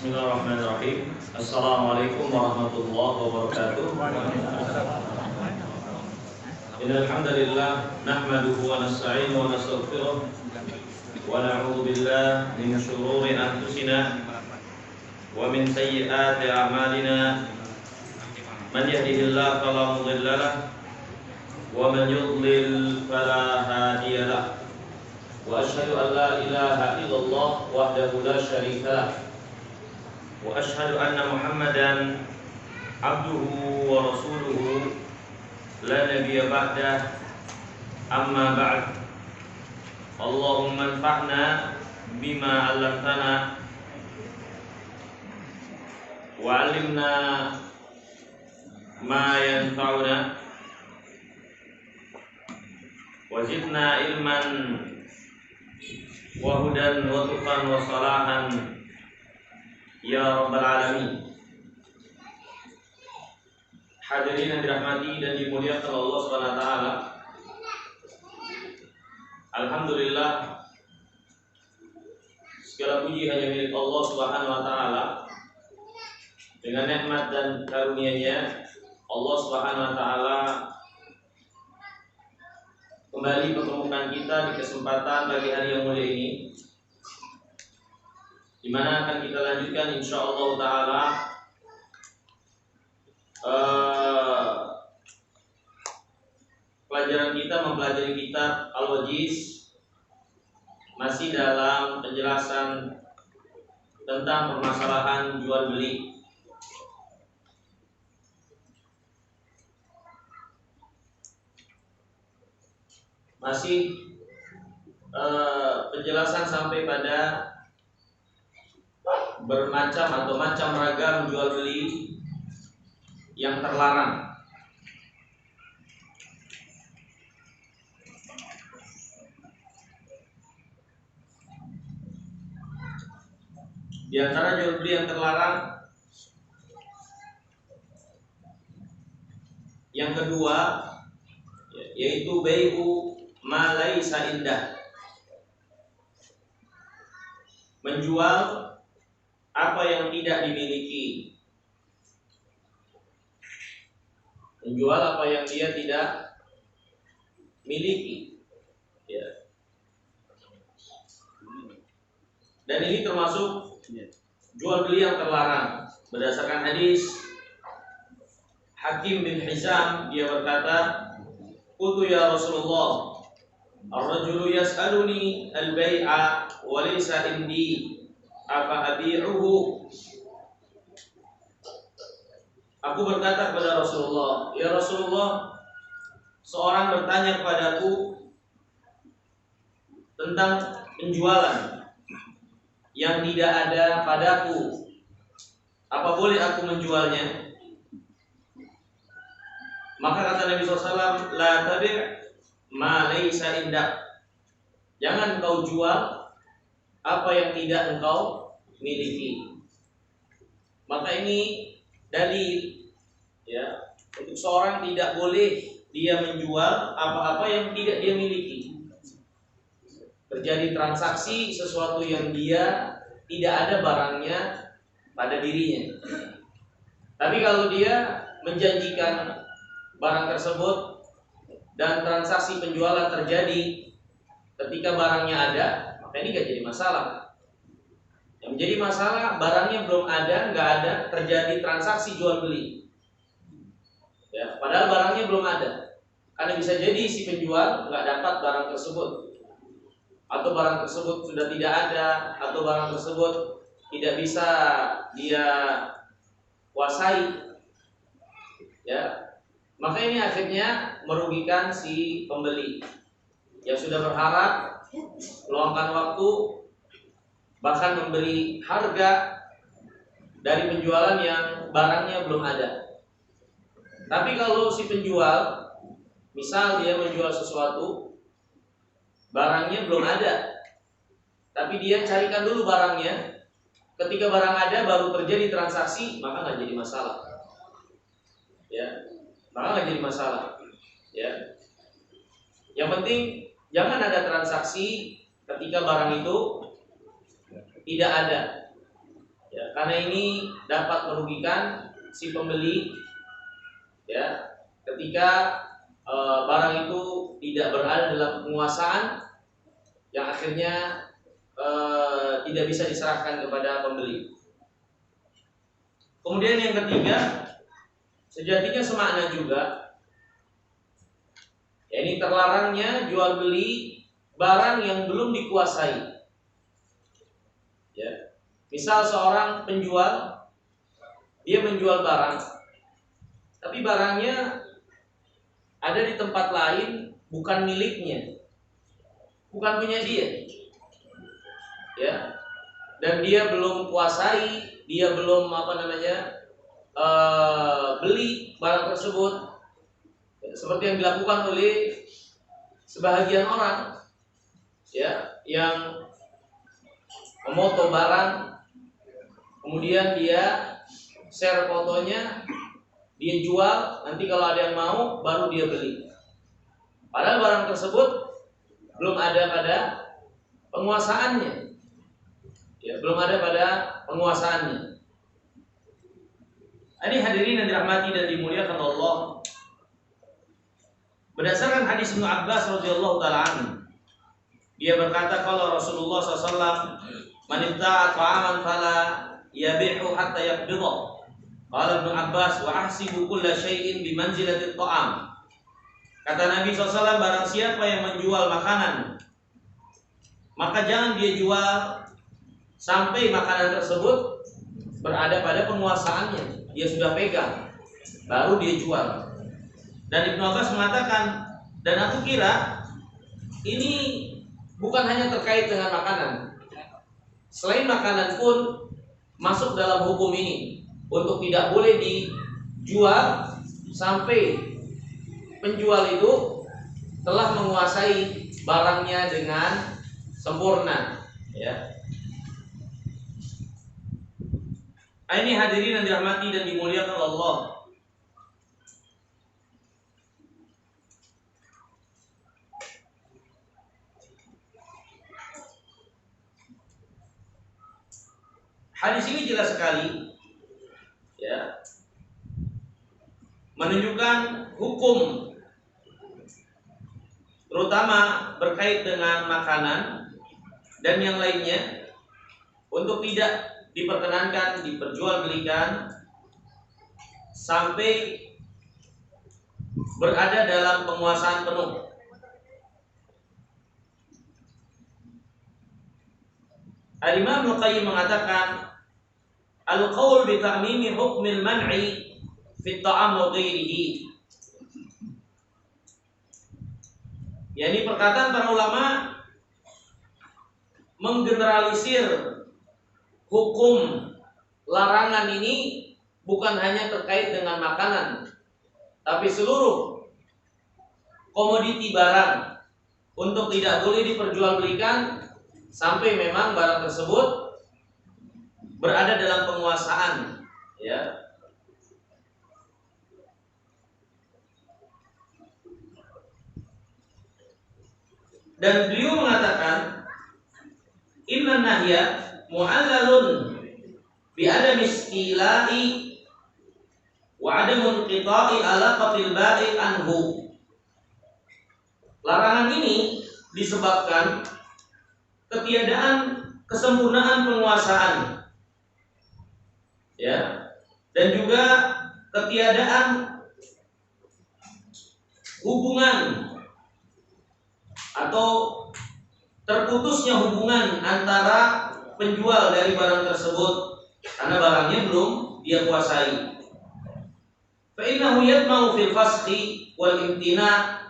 Bismillahirrahmanirrahim. Assalamualaikum warahmatullahi wabarakatuh. Innal hamdalillah nahmaduhu wa nasta'inuhu wa nastaghfiruh wa na'udzu billahi min shururi anfusina wa min sayyiati a'malina. Man yahdihillahu fala mudilla lahu wa man yudlil fala hadiya lahu. Wa asyhadu an la ilaha illallah wahdahu la syarika lahu. Wa asyhadu anna Muhammadan abduhu wa rasuluhu la nabiyya ba'dah. Amma ba'd. Allahumma anfa'na bima 'allamtana wa 'allimna ma yanfa'una wa zidna ilman wa hudan wa tuqan wa salahan ya rabbal alamin. Hadirin yang dirahmati dan dimuliakan Allah Subhanahu wa taala. Alhamdulillah, segala puji hanya milik Allah Subhanahu wa taala. Dengan nikmat dan karunia-Nya, Allah Subhanahu wa taala kembali mempertemukan kita di kesempatan pagi hari yang mulia ini, di mana akan kita lanjutkan insyaallah taala pelajaran kita mempelajari kitab Al-Wajiz, masih dalam penjelasan tentang permasalahan jual beli. Masih penjelasan sampai pada bermacam atau macam ragam jual beli yang terlarang. Di antara jual beli yang terlarang, yang kedua yaitu bai'u ma laisa indah, menjual apa yang tidak dimiliki, menjual apa yang dia tidak miliki, ya. Dan ini termasuk jual beli yang terlarang berdasarkan hadis Hakim bin Hizam. Dia berkata, "Qultu ya Rasulullah, ar-rajulu yas'aluni al-bai'a wa laysa indi, apa abi'uhu?" Aku berkata kepada Rasulullah, "Ya Rasulullah, seorang bertanya kepadaku tentang penjualan yang tidak ada padaku. Apa boleh aku menjualnya?" Maka kata Nabi SAW, "La tabi' ma laysa indak." Jangan engkau jual apa yang tidak engkau miliki. Maka ini dalil, ya, untuk seorang tidak boleh dia menjual apa-apa yang tidak dia miliki. Terjadi transaksi sesuatu yang dia tidak ada barangnya pada dirinya. Tapi kalau dia menjanjikan barang tersebut dan transaksi penjualan terjadi ketika barangnya ada, maka ini gak jadi masalah. Yang menjadi masalah barangnya belum ada, nggak ada, terjadi transaksi jual beli, ya, padahal barangnya belum ada. Karena bisa jadi si penjual nggak dapat barang tersebut, atau barang tersebut sudah tidak ada, atau barang tersebut tidak bisa dia kuasai, ya. Maka ini akhirnya merugikan si pembeli yang sudah berharap, meluangkan waktu, bahkan memberi harga dari penjualan yang barangnya belum ada. Tapi kalau si penjual, misal dia menjual sesuatu, barangnya belum ada, tapi dia carikan dulu barangnya, ketika barang ada baru terjadi transaksi, maka nggak jadi masalah, ya, maka nggak jadi masalah, ya. Yang penting jangan ada transaksi ketika barang itu tidak ada. Ya, karena ini dapat merugikan si pembeli, ya, ketika barang itu tidak berada dalam penguasaan yang akhirnya tidak bisa diserahkan kepada pembeli. Kemudian yang ketiga, sejatinya semakna juga, ya, ini terlarangnya jual beli barang yang belum dikuasai. Ya, misal seorang penjual, dia menjual barang, tapi barangnya ada di tempat lain, bukan miliknya, bukan punya dia, ya, dan dia belum kuasai, dia belum beli barang tersebut, seperti yang dilakukan oleh sebahagian orang, ya, yang memoto barang, kemudian dia share fotonya, dia jual, nanti kalau ada yang mau baru dia beli. Padahal barang tersebut belum ada pada penguasaannya, ya, belum ada pada penguasaannya. Ini hadirin yang dirahmati dan dimuliakan Allah. Berdasarkan hadis Ibnu Abbas radhiyallahu taala anhu, dia berkata kalau Rasulullah SAW, man ibta'a ta'aman fala yabi'hu hatta yaqbidha. Qala Ibnu Abbas wa ahsibu kulla syai'in bi manzilati ta'am. Kata Nabi SAW, barang siapa yang menjual makanan, maka jangan dia jual sampai makanan tersebut berada pada penguasaannya, dia sudah pegang, baru dia jual. Dan Ibnu Abbas mengatakan, dan aku kira ini bukan hanya terkait dengan makanan, selain makanan pun masuk dalam hukum ini, untuk tidak boleh dijual sampai penjual itu telah menguasai barangnya dengan sempurna, ya. Ini hadirin yang dirahmati dan dimuliakan Allah. Hadis ini jelas sekali, ya, menunjukkan hukum, terutama berkait dengan makanan dan yang lainnya, untuk tidak diperkenankan diperjualbelikan sampai berada dalam penguasaan penuh. Al-Imam Ibnu Qayyim mengatakan, al-qaul bi ta'mimi hukmil man'i fi ta'am wa ghairihi. Yani perkataan para ulama menggeneralisir hukum larangan ini bukan hanya terkait dengan makanan, tapi seluruh komoditi barang untuk tidak boleh diperjualbelikan sampai memang barang tersebut berada dalam penguasaan, ya. Dan beliau mengatakan, inna nahya mu'allalun bi adami istilai wa adamun qita'i alaqatil ba'i anhu. Larangan ini disebabkan ketiadaan kesempurnaan penguasaan, ya, dan juga ketiadaan hubungan atau terputusnya hubungan antara penjual dari barang tersebut karena barangnya belum dia kuasai. Fa innahu yatma'u fil fasqi wal imtina'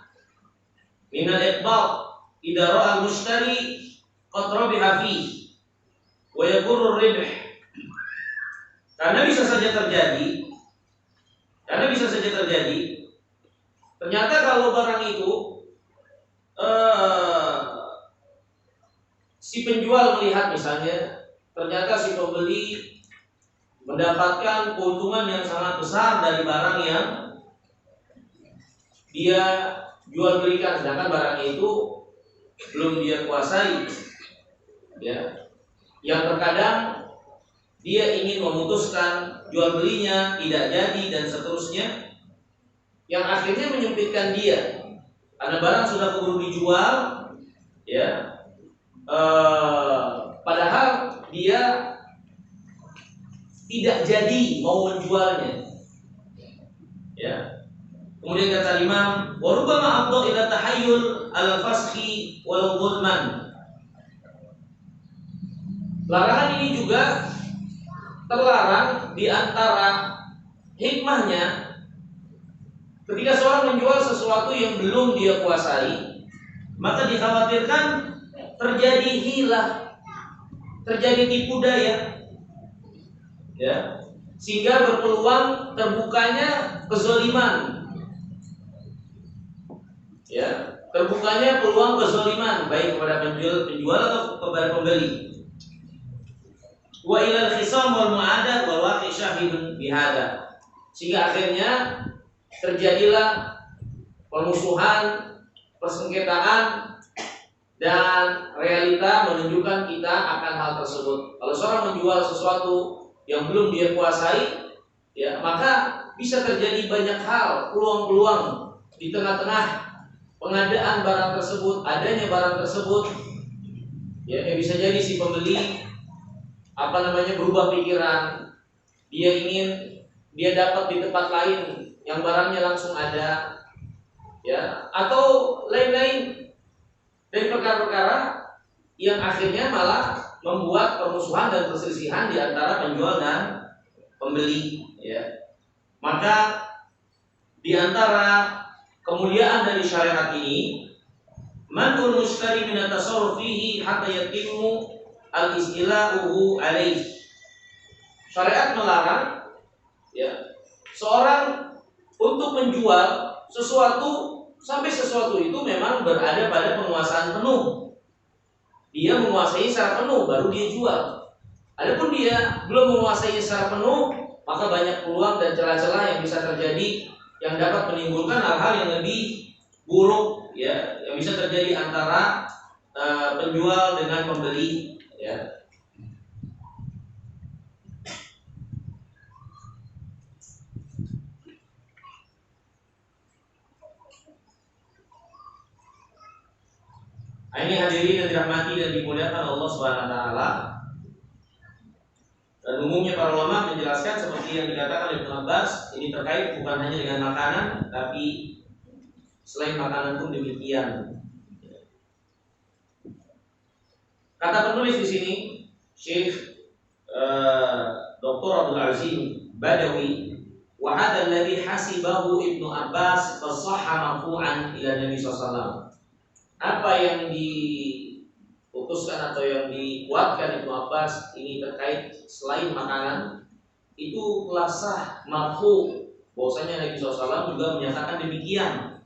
min al-iqbal idza ra'a al-mushtari qad rabiha fi wa yaqurru ar-ribh. Karena bisa saja terjadi ternyata kalau barang itu si penjual melihat, misalnya ternyata si pembeli mendapatkan keuntungan yang sangat besar dari barang yang dia jual belikan, sedangkan barangnya itu belum dia kuasai, ya. Yang terkadang dia ingin memutuskan jual belinya tidak jadi dan seterusnya, yang akhirnya menyempitkan dia karena barang sudah keburu dijual, ya. Padahal dia tidak jadi mau menjualnya, ya. Kemudian kata Imam, wa rubbama afdha ila tahayyul al-fasxi walau dhulman. Larangan ini juga terlarang di antara hikmahnya ketika seorang menjual sesuatu yang belum dia kuasai, maka dikhawatirkan terjadi hilah, terjadi tipu daya, ya, sehingga berpeluang terbukanya kezaliman, ya, terbukanya peluang kezaliman baik kepada penjual atau kepada pembeli. Wa ilal khisam wal mu'adat wal waqi syahidun bihada, sehingga akhirnya terjadilah permusuhan, persengketaan, dan realita menunjukkan kita akan hal tersebut. Kalau seorang menjual sesuatu yang belum dia kuasai, ya, maka bisa terjadi banyak hal, peluang-peluang di tengah-tengah pengadaan barang tersebut, adanya barang tersebut, ya, bisa jadi si pembeli berubah pikiran, dia dapat di tempat lain yang barangnya langsung ada, ya, atau lain-lain dari perkara-perkara yang akhirnya malah membuat permusuhan dan perselisihan di antara penjual dan pembeli, ya. Maka di antara kemuliaan dari syariat ini, manul mushtari min at-tasarruf fihi hatta yatimmu al-istila'uhu alaih. Syariat melarang, ya, seorang untuk menjual sesuatu sampai sesuatu itu memang berada pada penguasaan penuh. Dia menguasai secara penuh baru dia jual. Adapun dia belum menguasai secara penuh, maka banyak peluang dan celah-celah yang bisa terjadi yang dapat menimbulkan hal-hal yang lebih buruk, ya, yang bisa terjadi antara penjual dengan pembeli, ya. Ini hadirin yang dirahmati dan dimuliakan Allah Subhanahu wa taala. Dan umumnya para ulama menjelaskan seperti yang dikatakan oleh Ibnu Abbas, ini terkait bukan hanya dengan makanan, tapi selain makanan pun demikian. Kata penulis di sini, Syekh Dr. Abdul Azim Badawi, wa hadha alladhi hasibahu Ibnu Abbas fa sahha marfu'an ila Nabi sallallahu alaihi wasallam. Apa yang diputuskan atau yang dikuatkan Ibnu Abbas ini terkait selain makanan itu telah sah marfu, bahwasanya Nabi SAW juga menyatakan demikian.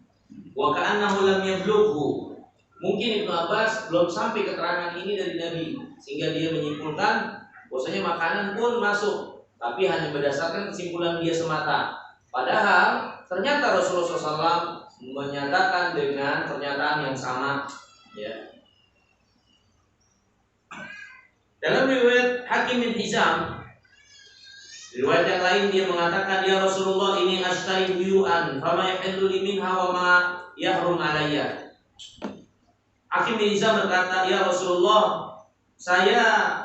Wa ka'annahu lam yablughu. Mungkin Ibnu Abbas belum sampai keterangan ini dari Nabi, sehingga dia menyimpulkan bahwasanya makanan pun masuk, tapi hanya berdasarkan kesimpulan dia semata. Padahal ternyata Rasulullah SAW menyatakan dengan pernyataan yang sama, ya. Dalam riwayat Hakim bin Hizam, riwayat yang lain dia mengatakan, ya Rasulullah, ini ashtari buyu'an fama yahillu li minha wa ma yahrum alayya. Hakim bin Hizam berkata, ya Rasulullah, saya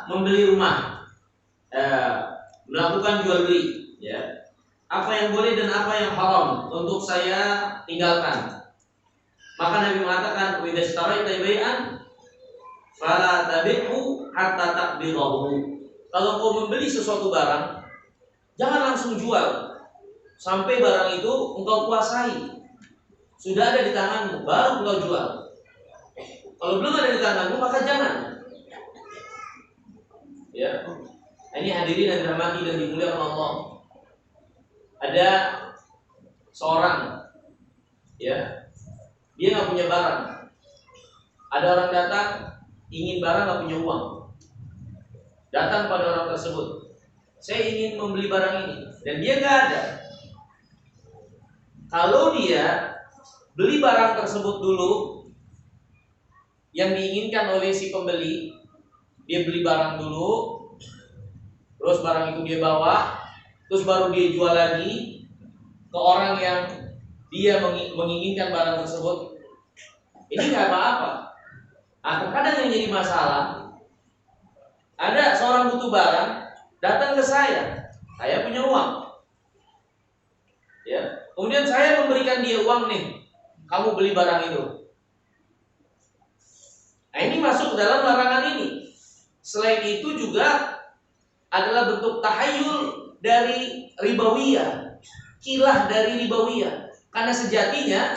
membeli rumah, melakukan jual beli, ya. Apa yang boleh dan apa yang haram untuk saya tinggalkan. Maka Nabi mengatakan, "Wa idza ishtaraita bai'an fala tabi'hu hatta taqbidahu." Kalau kau membeli sesuatu barang, jangan langsung jual sampai barang itu engkau kuasai. Sudah ada di tanganmu, baru engkau jual. Kalau belum ada di tanganmu, maka jangan. Ya. Ini hadirin yang dirahmati dan dimuliakan Allah. Ada seorang, ya, dia nggak punya barang. Ada orang datang ingin barang, nggak punya uang. Datang pada orang tersebut, saya ingin membeli barang ini, dan dia nggak ada. Kalau dia beli barang tersebut dulu yang diinginkan oleh si pembeli, dia beli barang dulu, terus barang itu dia bawa, terus baru dia jual lagi ke orang yang dia menginginkan barang tersebut, ini nggak apa-apa. Kadang yang jadi masalah, ada seorang butuh barang, datang ke saya punya uang, ya. Kemudian saya memberikan dia uang nih, kamu beli barang itu. Nah, ini masuk dalam larangan ini. Selain itu juga adalah bentuk tahayul dari ribawiyah, kilah dari ribawiyah. Karena sejatinya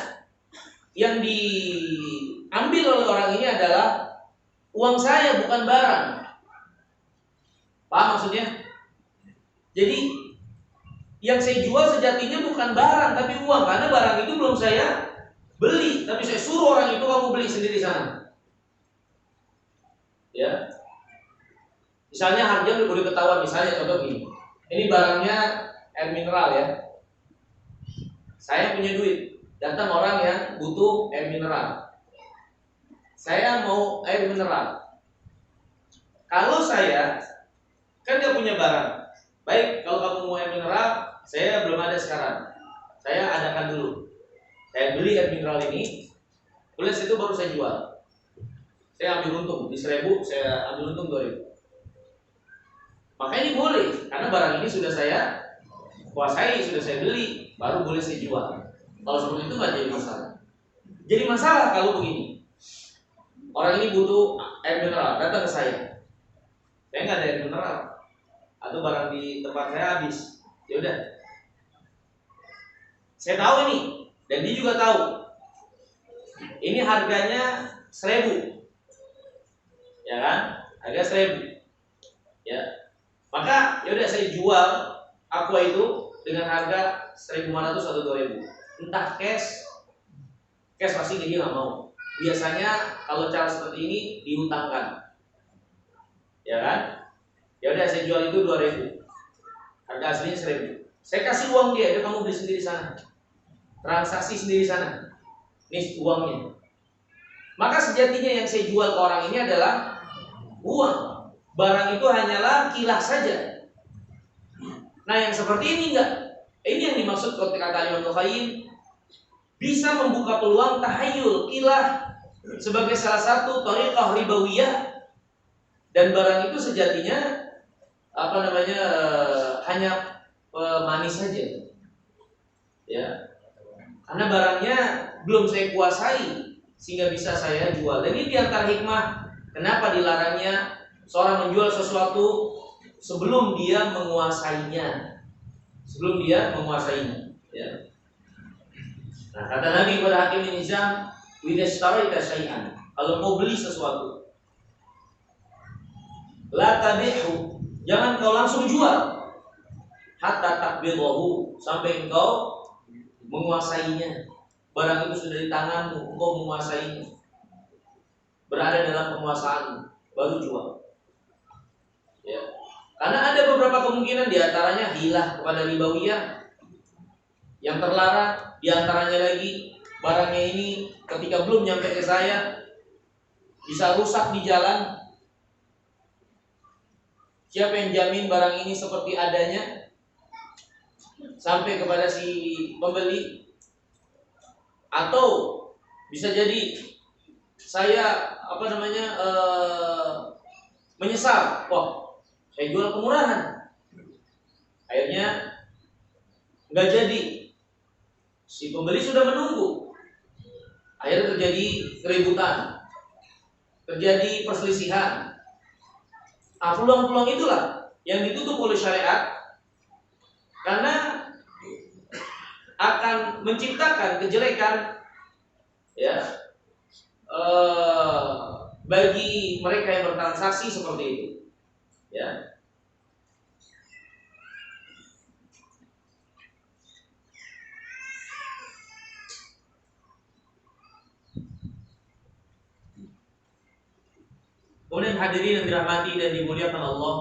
yang diambil oleh orang ini adalah uang saya, bukan barang. Paham maksudnya? Jadi yang saya jual sejatinya bukan barang tapi uang, karena barang itu belum saya beli, tapi saya suruh orang itu, kamu beli sendiri sana. Ya. Misalnya harga udah ketahuan, misalnya contoh gini. Ini barangnya air mineral ya. Saya punya duit, datang orang yang butuh air mineral. Saya mau air mineral. Kalau saya kan gak punya barang. Baik, kalau kamu mau air mineral, saya belum ada sekarang. Saya adakan dulu. Saya beli air mineral ini, kemudian itu baru saya jual. Saya ambil untung di 1.000, saya ambil untung 2.000. Maka ini boleh, karena barang ini sudah saya kuasai, sudah saya beli, baru boleh saya jual. Kalau seperti itu nggak jadi masalah. Jadi masalah kalau begini, orang ini butuh air mineral, datang ke saya nggak ada air mineral, atau barang di tempat saya habis. Ya udah, saya tahu ini, dan dia juga tahu. Ini harganya 1.000, ya kan? Harga 1.000, ya. Maka yaudah saya jual aqua itu dengan harga 1.500 atau 2.000. Entah cash pasti dia nggak mau. Biasanya kalau cara seperti ini dihutangkan, ya kan? Ya udah saya jual itu 2.000, harga aslinya 1.000. Saya kasih uang dia, kamu beli sendiri sana, transaksi sendiri sana. Ini uangnya. Maka sejatinya yang saya jual ke orang ini adalah uang. Barang itu hanyalah kilah saja. Nah, yang seperti ini enggak. Ini yang dimaksud kata Imam Al-Qayyim, bisa membuka peluang tahayul, kilah sebagai salah satu thariqah ribawiyah, dan barang itu sejatinya hanya manis saja. Ya. Karena barangnya belum saya kuasai sehingga bisa saya jual. Dan ini diantara hikmah kenapa dilarangnya seorang menjual sesuatu sebelum dia menguasainya. Ya. Nah, kata Nabi kepada Hakim bin Hizam, "Idza ishtaraita syai'an", kalau mau beli sesuatu, la tabi'hu, jangan kau langsung jual, hatta takbidahu, sampai engkau menguasainya. Barang itu sudah di tanganmu, engkau menguasainya, berada dalam penguasaanmu, baru jual. Ya. Karena ada beberapa kemungkinan, diantaranya hilah kepada ribawiyah yang terlarang, diantaranya lagi barangnya ini ketika belum nyampe ke saya bisa rusak di jalan. Siapa yang jamin barang ini seperti adanya sampai kepada si pembeli? Atau bisa jadi saya menyesal, wah saya jual kemurahan, akhirnya nggak jadi. Si pembeli sudah menunggu, akhirnya terjadi keributan, terjadi perselisihan. Nah, peluang-peluang itulah yang ditutup oleh syariat, karena akan menciptakan kejelekan, ya, bagi mereka yang bertransaksi seperti itu, ya. Kemudian hadirin yang dirahmati dan dimuliakan Allah,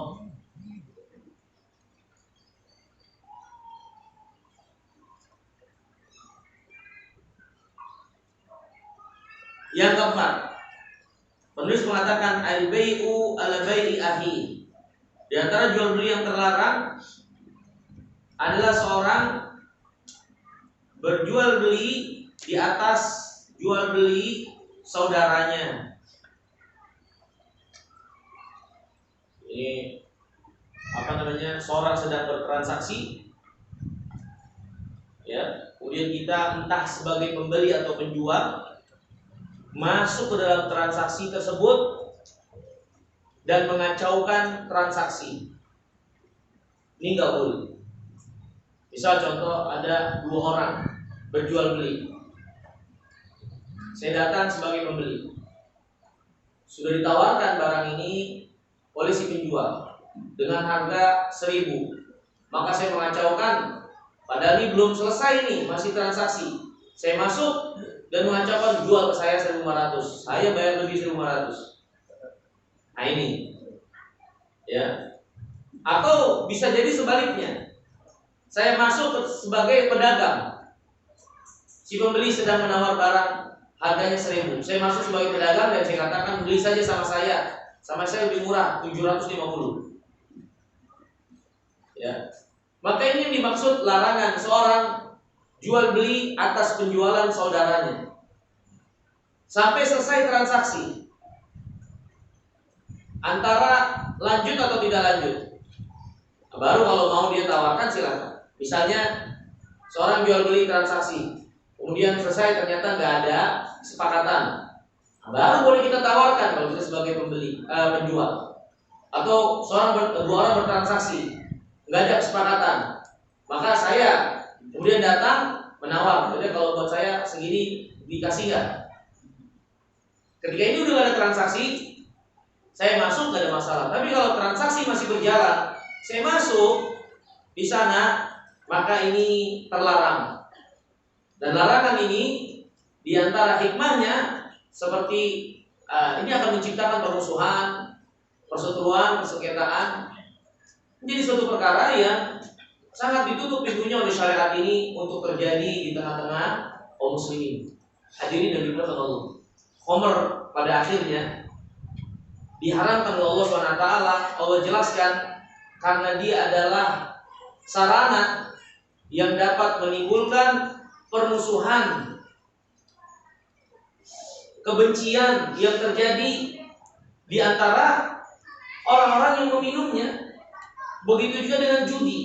yang keempat, penulis mengatakan al-bai'u ala bai'i akhi, Di antara jual beli yang terlarang adalah seorang berjual beli di atas jual beli saudaranya. Ini seorang sedang bertransaksi, ya, kemudian kita entah sebagai pembeli atau penjual masuk ke dalam transaksi tersebut dan mengacaukan transaksi. Ini nggak boleh. Misal contoh, ada 2 orang berjual beli. Saya datang sebagai pembeli. Sudah ditawarkan barang ini oleh si penjual dengan harga 1.000. Maka saya mengacaukan, padahal ini belum selesai nih, masih transaksi. Saya masuk dan mengacaukan, jual ke saya 1.500. Saya bayar lebih 1.500. Nah ini, ya. Atau bisa jadi sebaliknya. Saya masuk sebagai pedagang. Si pembeli sedang menawar barang harganya 1.000. Saya masuk sebagai pedagang dan saya katakan, beli saja sama saya. Sama saya lebih murah, 750. Ya. Maka ini yang dimaksud larangan seorang jual beli atas penjualan saudaranya sampai selesai transaksi, antara lanjut atau tidak lanjut. Baru kalau mau dia tawarkan silakan. Misalnya seorang jual beli transaksi, kemudian selesai ternyata nggak ada kesepakatan, baru boleh kita tawarkan kalau kita sebagai penjual. Atau dua orang bertransaksi, nggak ada kesepakatan, maka saya kemudian datang menawar, jadi kalau buat saya segini dikasih nggak? Ketika ini udah ada transaksi, saya masuk nggak ada masalah. Tapi kalau transaksi masih berjalan, saya masuk di sana, maka ini terlarang. Dan larangan ini diantara hikmahnya seperti ini akan menciptakan permusuhan, perseteruan, persengketaan. Menjadi suatu perkara yang sangat ditutup pintunya oleh syariat ini untuk terjadi di tengah-tengah kaum muslimin. Hadirin dan dimuliakan Allah. Khamr pada akhirnya diharamkan oleh Allah SWT. Allah jelaskan karena dia adalah sarana yang dapat menimbulkan permusuhan, kebencian yang terjadi di antara orang-orang yang meminumnya. Begitu juga dengan judi.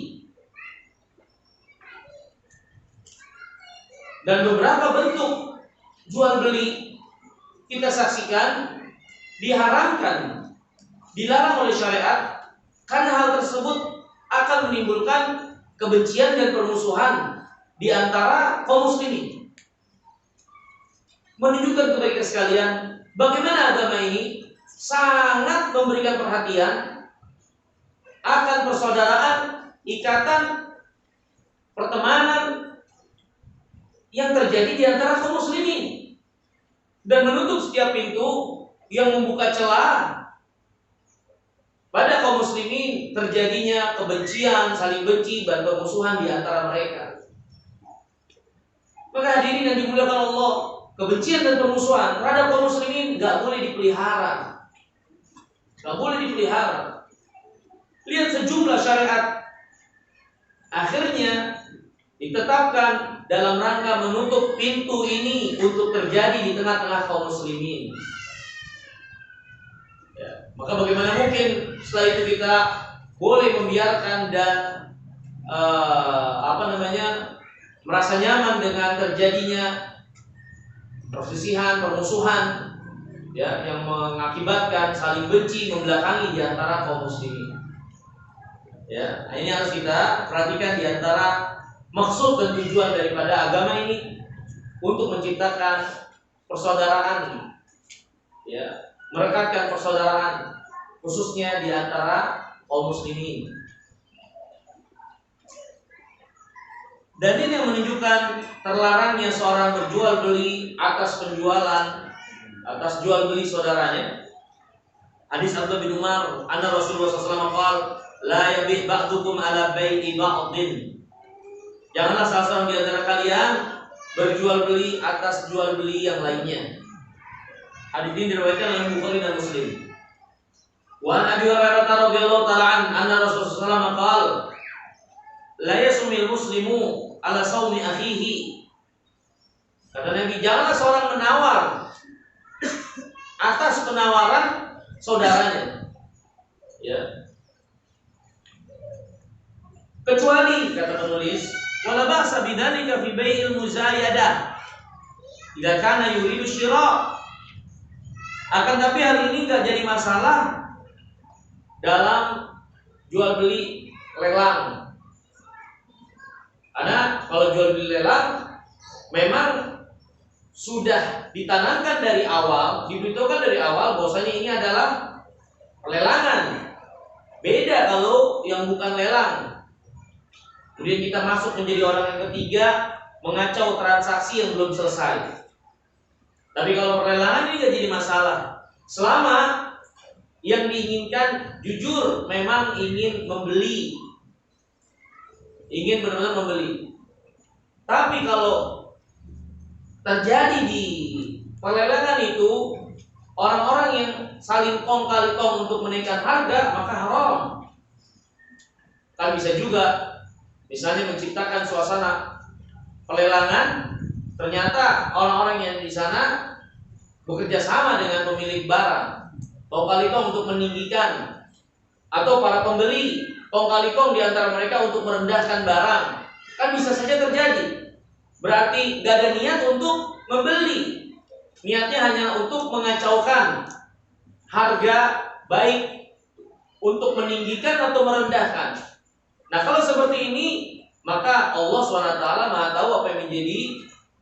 Dan beberapa bentuk jual beli kita saksikan diharamkan, dilarang oleh syariat karena hal tersebut akan menimbulkan kebencian dan permusuhan di antara kaum muslimin. Menunjukkan kepada kita sekalian bagaimana agama ini sangat memberikan perhatian akan persaudaraan, ikatan, pertemanan yang terjadi di antara kaum muslimin, dan menutup setiap pintu yang membuka celah pada kaum muslimin terjadinya kebencian, saling benci, dan permusuhan di antara mereka. Maka hadirin yang dimuliakan Allah, kebencian dan permusuhan terhadap kaum muslimin gak boleh dipelihara, gak boleh dipelihara. Lihat sejumlah syariat akhirnya ditetapkan dalam rangka menutup pintu ini untuk terjadi di tengah-tengah kaum muslimin. Ya, maka bagaimana mungkin setelah itu kita boleh membiarkan dan merasa nyaman dengan terjadinya perselisihan, permusuhan, ya, yang mengakibatkan saling benci, membelakangi di antara kaum muslimin. Ya, ini harus kita perhatikan di antara maksud dan tujuan daripada agama ini untuk menciptakan persaudaraan, ya, merekatkan persaudaraan khususnya di antara kaum muslimin. Dan ini yang menunjukkan terlarangnya seorang berjual beli atas penjualan, atas jual beli saudaranya. Hadis Abdullah bin Umar, anna Rasulullah SAW qala, la yabih ba'dukum ala bai'i ba'din. Janganlah salah seorang di antara kalian berjual beli atas jual beli yang lainnya. Hadis ini diriwayatkan oleh Bukhari dan Muslim. Wa an Abi Hurairah radhiyallahu ta'ala anna Rasulullah sallallahu alaihi wasallam qala la yasumil muslimu ala saumi akhihi. Kata Nabi, janganlah seorang menawar atas penawaran saudaranya. Ya. Kecuali kata penulis, wala ba'sa bidzalika fi bai'il muzayadah. Jika kana yuridu syira. Akan tapi hal ini enggak jadi masalah dalam jual beli lelang. Karena kalau jual beli lelang memang sudah ditanamkan dari awal, diberitahukan dari awal bahwasanya ini adalah lelangan. Beda kalau yang bukan lelang. Kemudian kita masuk menjadi orang yang ketiga, mengacau transaksi yang belum selesai. Tapi kalau perlelangan ini tidak jadi masalah. Selama yang diinginkan jujur memang ingin membeli, ingin benar-benar membeli. Tapi kalau terjadi di perlelangan itu orang-orang yang saling kong kali kong untuk menaikkan harga, maka haram. Kan bisa juga misalnya menciptakan suasana perlelangan, ternyata orang-orang yang di sana bekerja sama dengan pemilik barang, kong kali kong untuk meninggikan, atau para pembeli kong kali kong di antara mereka untuk merendahkan barang. Kan bisa saja terjadi. Berarti gak ada niat untuk membeli, niatnya hanya untuk mengacaukan harga, baik untuk meninggikan atau merendahkan. Nah kalau seperti ini, maka Allah SWT Maha tahu apa yang menjadi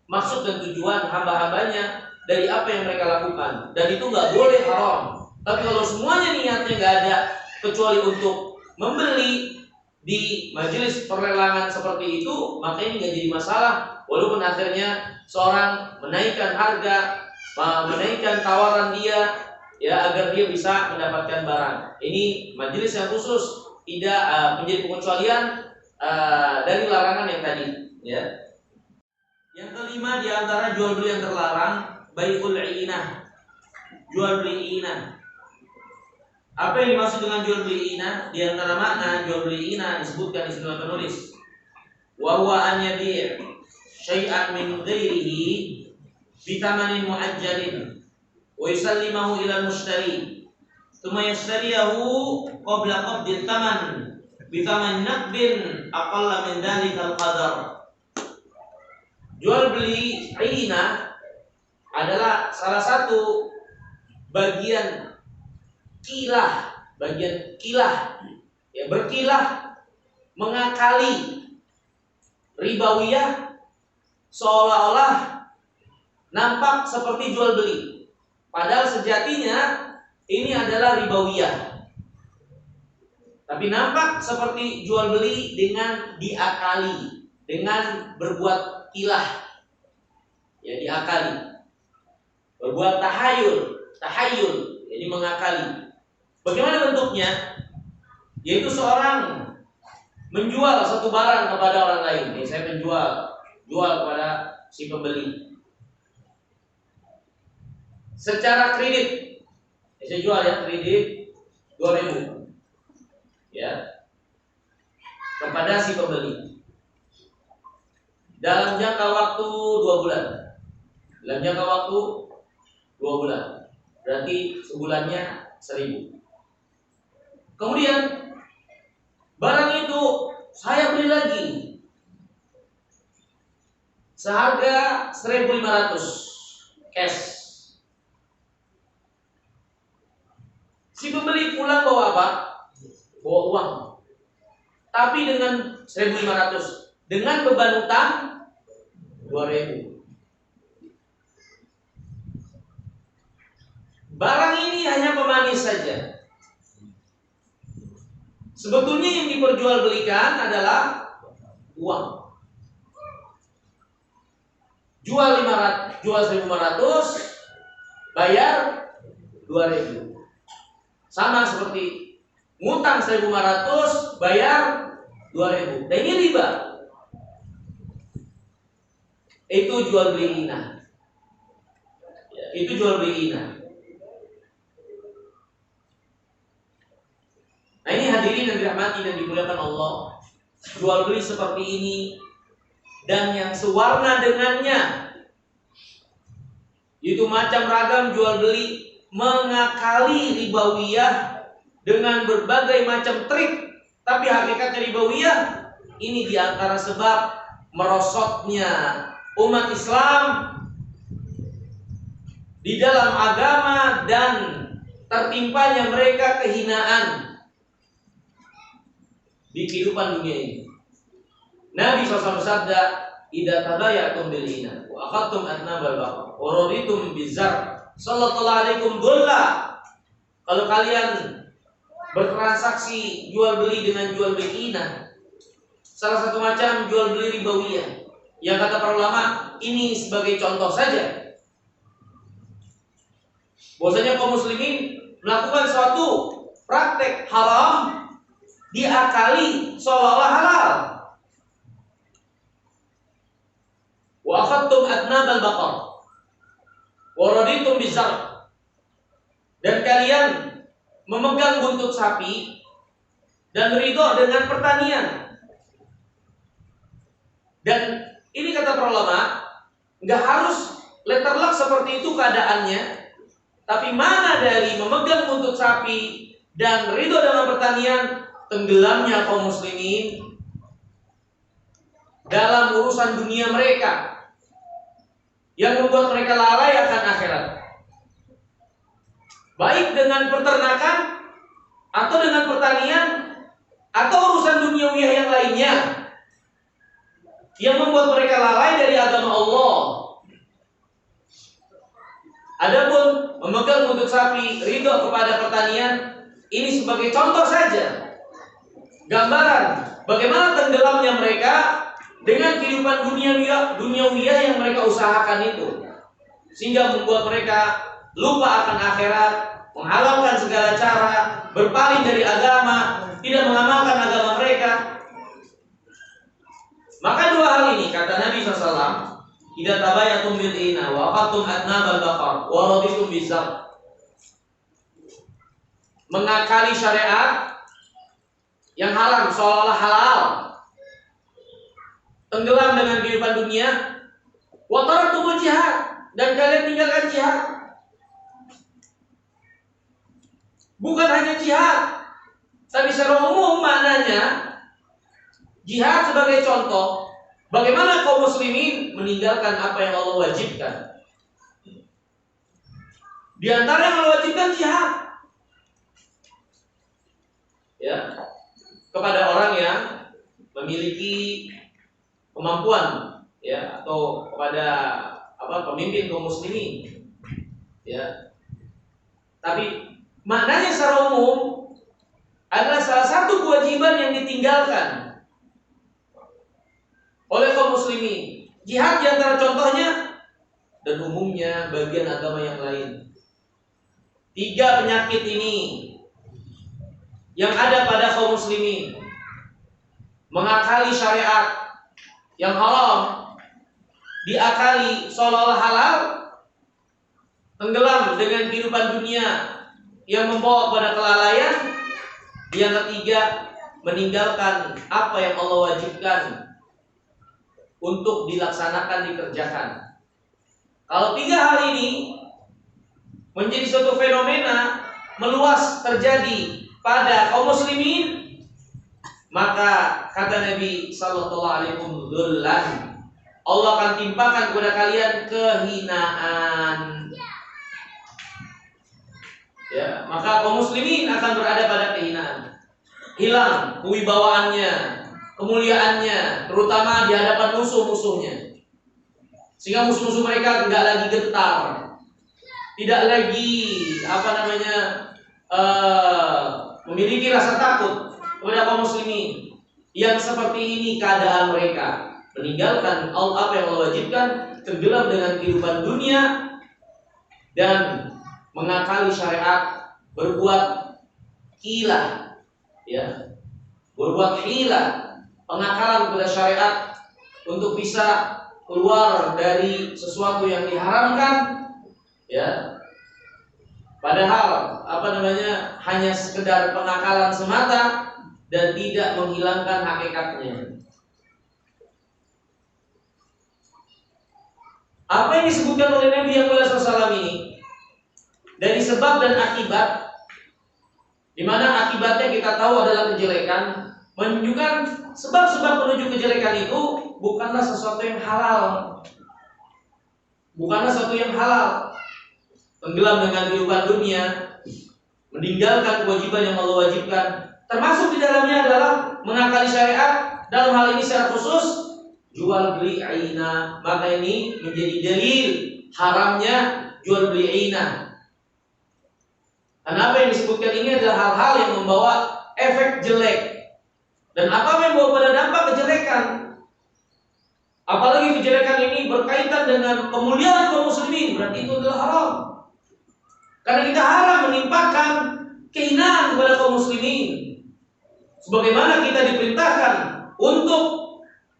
maksud dan tujuan hamba-hambanya dari apa yang mereka lakukan, dan itu gak boleh haram. Tapi kalau semuanya niatnya gak ada kecuali untuk membeli di majelis perlelangan seperti itu, maka ini gak jadi masalah. Walaupun akhirnya seorang menaikkan harga, menaikkan tawaran dia, ya agar dia bisa mendapatkan barang. Ini majelis yang khusus, tidak menjadi pengecualian dari larangan yang tadi. Ya. Yang kelima di antara jual beli yang terlarang, bai'ul inah, jual beli inah. Apa yang dimaksud dengan jual beli inah? Di antara makna jual beli inah disebutkan di sini penulis, wa huwa an yabi' syai'an min ghairihi bitamanin mu'ajjalin wa yusallimahu ila mushtari thumma yashtariyahu qabla qabdi taman bitaman naqbin aqalla min dhalikal qadar. Jual beli inah adalah salah satu bagian kilah, ya, berkilah, mengakali ribawiyah, seolah-olah nampak seperti jual beli, padahal sejatinya ini adalah ribawiyah. Tapi nampak seperti jual beli dengan diakali, dengan berbuat kilah, ya diakali, berbuat tahayul, jadi mengakali. Bagaimana bentuknya? Yaitu seorang menjual satu barang kepada orang lain. Nih, saya jual kepada si pembeli secara kredit. Saya jual ya, kredit 2.000 ya kepada si pembeli dalam jangka waktu 2 bulan. Dalam jangka waktu 2 bulan, berarti sebulannya 1.000. Kemudian barang itu saya beli lagi seharga 1.500 cash. Si pembeli pulang bawa apa? Bawa uang. Tapi dengan 1.500, dengan beban utang 2.000. Barang ini hanya pemanis saja. Sebetulnya yang diperjualbelikan adalah uang. Jual 1.500, bayar 2.000. Sama seperti ngutang 1.500, bayar 2.000. Dan ini riba. Itu jual beli inah. Ya, itu jual beli inah. Nah ini hadirin yang dirahmati dan dimuliakan Allah, jual beli seperti ini dan yang sewarna dengannya, itu macam ragam jual beli mengakali ribawiyah dengan berbagai macam trik, tapi hakikatnya ribawiyah. Ini diantara sebab merosotnya umat Islam di dalam agama dan tertimpanya mereka kehinaan di kehidupan dunia ini. Nabi SAW bersabda, "Idza tabayatum bil ina wa aqadtum atnabal baqar wa raditum bizar, sallallahu alaikum dhulla." Kalau kalian bertransaksi jual beli dengan jual beli ina, salah satu macam jual beli ribawiyah, yang kata para ulama ini sebagai contoh saja, bahwasanya kaum muslimin melakukan suatu praktek haram diakali seolah-olah halal. Wa akhadtum atnabal baqar wa raditum bizar, dan kalian memegang buntut sapi dan ridho dengan pertanian. Dan ini kata para ulama, nggak harus letterlock seperti itu keadaannya, tapi mana dari memegang buntut sapi dan ridho dalam pertanian, tenggelamnya kaum muslimin dalam urusan dunia mereka yang membuat mereka lalai akan akhirat, baik dengan peternakan atau dengan pertanian atau urusan duniawiah yang lainnya, yang membuat mereka lalai dari agama Allah. Adapun memegang buntut sapi, ridho kepada pertanian, ini sebagai contoh saja, gambaran bagaimana tenggelamnya mereka dengan kehidupan duniawiah yang mereka usahakan itu, sehingga membuat mereka lupa akan akhirat, menghalalkan segala cara, berpaling dari agama, tidak mengamalkan agama mereka. Maka dua hal ini kata Nabi SAW, idza tabayatum bil ina wa aqadtum atnabal baqar wa raditum bizar, mengakali syariat yang haram seolah-olah halal, tenggelam dengan kehidupan dunia, wa taraktumul jihad, dan kalian tinggalkan jihad. Bukan hanya jihad, tapi secara umum maknanya jihad sebagai contoh bagaimana kaum muslimin meninggalkan apa yang Allah wajibkan. Di antara yang Allah wajibkan jihad, ya, kepada orang yang memiliki kemampuan, ya, atau kepada pemimpin kaum muslimin, ya. Tapi maknanya secara umum adalah salah satu kewajiban yang ditinggalkan oleh kaum muslimin. Jihad di antara contohnya, dan umumnya bagian agama yang lain. Tiga penyakit ini yang ada pada kaum muslimin: mengakali syariat yang haram, diakali seolah-olah halal, tenggelam dengan kehidupan dunia yang membawa pada kelalaian. Yang ketiga, meninggalkan apa yang Allah wajibkan untuk dilaksanakan, dikerjakan. Kalau tiga hal ini menjadi suatu fenomena meluas terjadi pada kaum muslimin, maka kata Nabi sallallahu alaihi wasallam, Allah akan timpakan kepada kalian kehinaan. Ya, maka kaum muslimin akan berada pada kehinaan. Hilang kewibawaannya, kemuliaannya, terutama di hadapan musuh-musuhnya. Sehingga musuh-musuh mereka tidak lagi gentar, tidak lagi memiliki rasa takut kepada kaum muslimin. Yang seperti ini keadaan mereka, meninggalkan apa yang Allah wajibkan, tenggelam dengan kehidupan dunia dan mengakali syariat, berbuat hilah, ya, berbuat hilah, pengakalan kepada syariat untuk bisa keluar dari sesuatu yang diharamkan, ya. Padahal hanya sekedar penakalan semata dan tidak menghilangkan hakikatnya. Apa yang disebutkan oleh Nabi yang mulia SAW ini dari sebab dan akibat, di mana akibatnya kita tahu adalah kejelekan, menunjukkan sebab-sebab menuju kejelekan itu bukanlah sesuatu yang halal. Bukanlah sesuatu yang halal. Tenggelam dengan kehidupan dunia, meninggalkan kewajiban yang Allah wajibkan, termasuk di dalamnya adalah mengakali syariat, dalam hal ini secara khusus jual beli aina. Maka ini menjadi dalil haramnya jual beli aina. Karena apa yang disebutkan ini adalah hal-hal yang membawa efek jelek. Dan apa yang membawa pada dampak kejelekan. Apalagi kejelekan ini berkaitan dengan kemuliaan kaum muslimin, berarti itu adalah haram. Karena kita haram menimpakan kehinaan kepada kaum muslimin. Sebagaimana kita diperintahkan untuk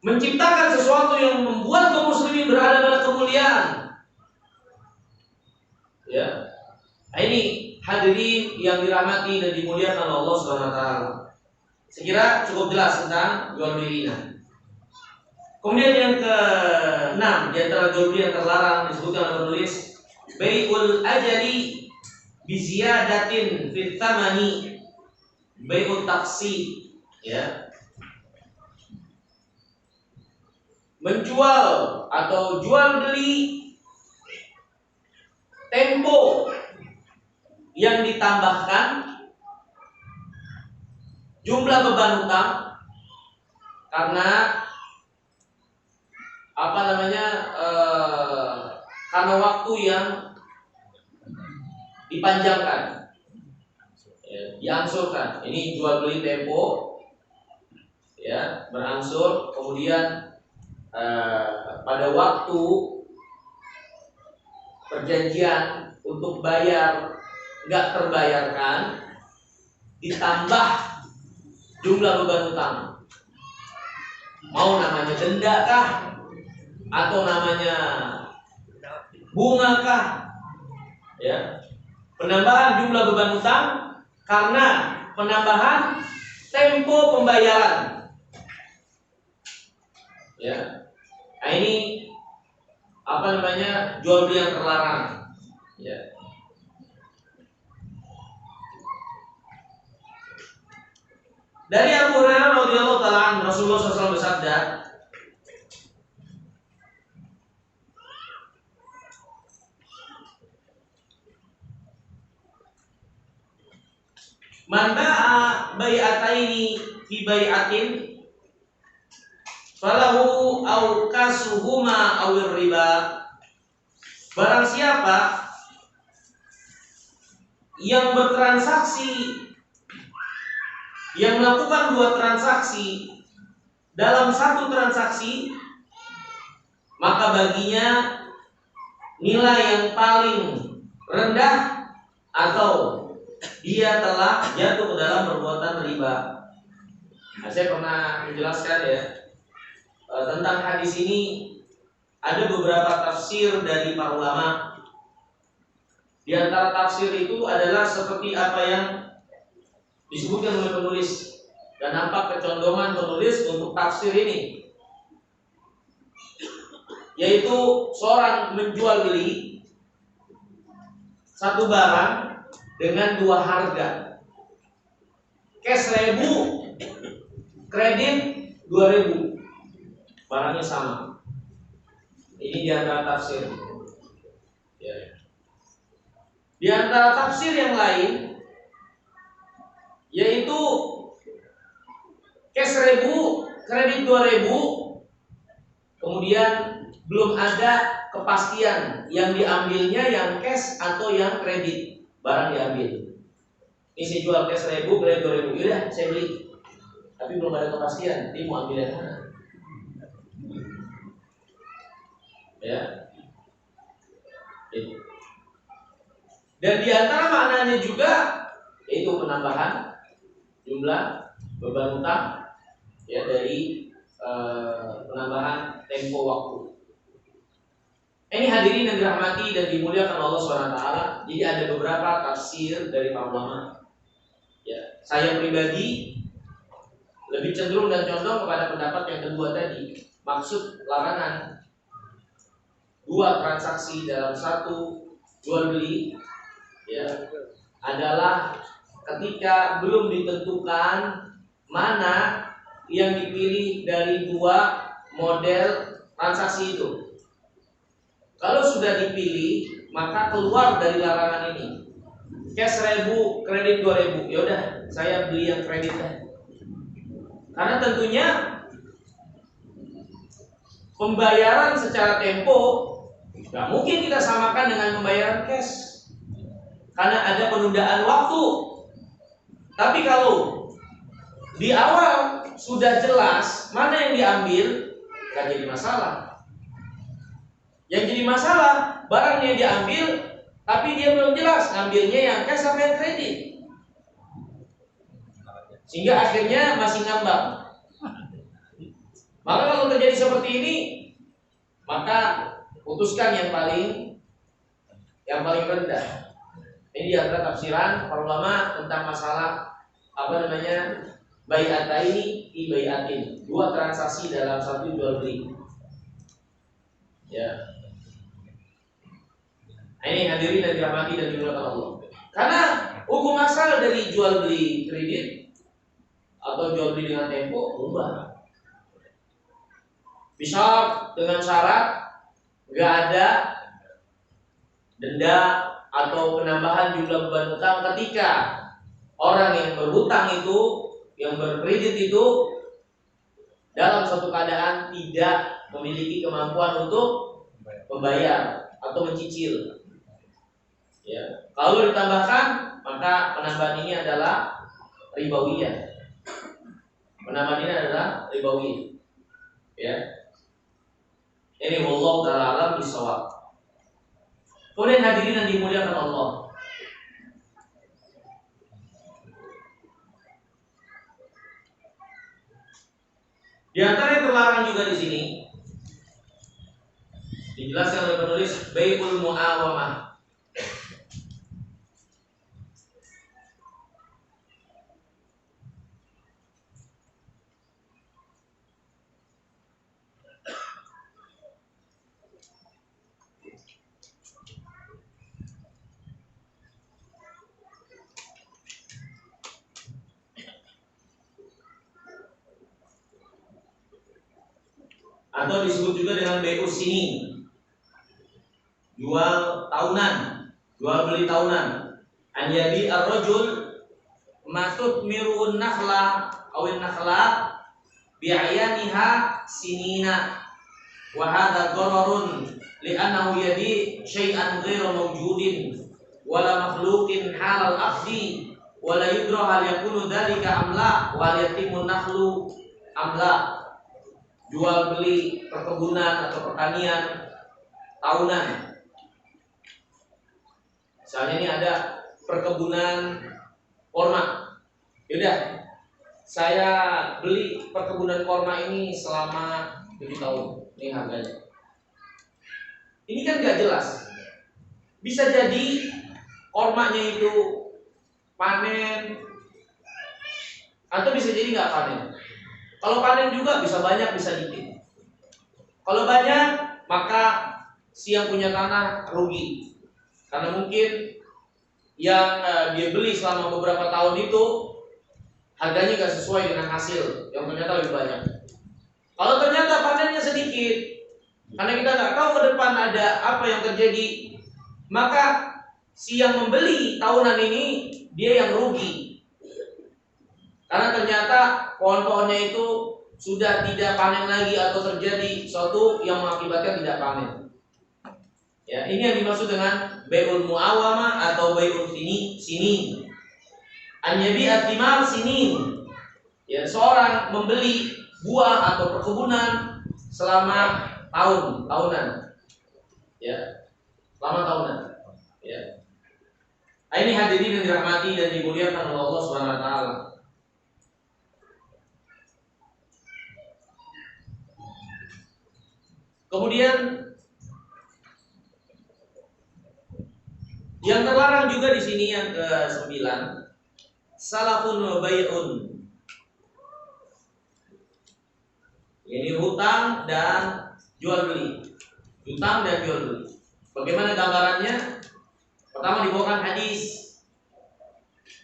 menciptakan sesuatu yang membuat kaum muslimin berada pada kemuliaan. Ya. Nah, ini hadirin yang dirahmati dan dimuliakan Allah Subhanahu wa taala. Sekira cukup jelas tentang jual beli ina. Kemudian yang ke-6 di antara jual beli yang terlarang disebutkan oleh penulis, bai'ul ajali bi ziyadatin fit thamani, bai'ut taksi, ya. Menjual atau jual beli tempo yang ditambahkan jumlah beban hutang karena karena waktu yang dipanjangkan, ya, diangsurkan. Ini jual beli tempo, ya, berangsur, kemudian pada waktu perjanjian untuk bayar nggak terbayarkan, ditambah jumlah beban hutang. Mau namanya denda kah, atau namanya bunga kah, ya, penambahan jumlah beban hutang karena penambahan tempo pembayaran, ya. Nah, ini jual beli yang terlarang, ya. Dari Abu Hurairah radhiyallahu taala anhu, Rasulullah SAW bersabda, "Man ba'a bai'ataini fi bai'atin falahu awkasuhuma awir riba." Barang siapa yang bertransaksi, yang melakukan dua transaksi dalam satu transaksi, maka baginya nilai yang paling rendah atau dia telah jatuh ke dalam perbuatan riba. Nah, saya pernah menjelaskan, ya, tentang hadis ini. Ada beberapa tafsir dari para ulama. Di antara tafsir itu adalah seperti apa yang disebutkan oleh penulis, dan nampak kecondongan penulis untuk tafsir ini, yaitu seorang menjual beli satu barang dengan dua harga, cash 1.000, kredit 2.000, barangnya sama. Ini di antara tafsir, ya. Di antara tafsir yang lain, yaitu cash 1.000, kredit 2.000, kemudian belum ada kepastian yang diambilnya yang cash atau yang kredit, barang diambil. Ini saya jual cash 1.000, kredit 2.000, yaudah saya beli, tapi belum ada kepastian dia mau ambil yang mana, ya. Dan di antara maknanya juga yaitu penambahan jumlah beban hutang, ya, dari penambahan tempo waktu. Ini hadirin yang dirahmati dan dimuliakan Allah SWT. Jadi ada beberapa tafsir dari para ulama. Ya, saya pribadi lebih cenderung dan condong kepada pendapat yang kedua tadi. Maksud larangan dua transaksi dalam satu jual beli, ya, adalah ketika belum ditentukan mana yang dipilih dari dua model transaksi itu. Kalau sudah dipilih, maka keluar dari larangan ini. Cash 1.000, kredit 2.000. Ya udah, saya beli yang kredit deh. Karena tentunya pembayaran secara tempo nggak mungkin kita samakan dengan pembayaran cash, karena ada penundaan waktu. Tapi kalau di awal sudah jelas mana yang diambil, nggak jadi masalah. Yang jadi masalah barangnya diambil, tapi dia belum jelas ngambilnya yang cash atau yang kredit, sehingga akhirnya masih ngambang. Maka kalau terjadi seperti ini, maka putuskan yang paling rendah. Ini adalah tafsiran para ulama tentang masalah bai'ataini fi bai'atin, dua transaksi dalam satu jual beli. Ya. Ini hadirin dan dirahmati dan dimuliakan Allah. Karena hukum asal dari jual beli kredit atau jual beli dengan tempo berubah. Bisa dengan syarat nggak ada denda atau penambahan jumlah beban utang ketika orang yang berhutang itu, yang berkredit itu dalam suatu keadaan tidak memiliki kemampuan untuk membayar atau mencicil. Ya. Kalau ditambahkan, maka penambahan ini adalah ribawiyah. Penambahan ini adalah ribawiyah. Ya. Ini wallahu ta'ala alam bisawab. Kemudian hadirin yang dimuliakan Allah, di antara yang terlarang juga di sini dijelaskan oleh penulis bai'ul mu'awamah. Atau disebut juga dengan bai'us sini, jual tahunan, jual beli tahunan. An yabi ar-rajul matut mirun nakhla awin nakhla bi'ayaniha sinina wa hadha qararun li'annahu yabi syai'an ghairu mawjudin wala makhluqin halal akhdi wala yudra hal yakunu dhalika amla wa yatimun nakhlu amla. Jual beli perkebunan atau pertanian tahunan. Misalnya ini ada perkebunan korma. Yaudah, saya beli perkebunan korma ini selama 7 tahun. Ini harganya. Ini kan gak jelas. Bisa jadi kormanya itu panen, atau bisa jadi gak panen. Kalau panen juga bisa banyak, bisa dikit. Kalau banyak, maka si yang punya tanah rugi. Karena mungkin yang dia beli selama beberapa tahun itu harganya gak sesuai dengan hasil yang ternyata lebih banyak. Kalau ternyata panennya sedikit, karena kita gak tahu ke depan ada apa yang terjadi, maka si yang membeli tahunan ini dia yang rugi. Karena ternyata pohon-pohonnya itu sudah tidak panen lagi atau terjadi sesuatu yang mengakibatkan tidak panen. Ya, ini yang dimaksud dengan bai'ul mu'awamah atau bai'ul sini. An yabi'a thimar sinin. Ya, seorang membeli buah atau perkebunan selama tahunan. Ya. Selama tahunan. Ya. Nah, ini hadirin yang dirahmati dan dimuliakan oleh Allah Subhanahu wa taala. Kemudian Yang terlarang juga di sini yang ke-9, salafun wa bai'un. Ini hutang dan jual beli. Hutang dan jual beli. Bagaimana gambarannya? Pertama dibawakan hadis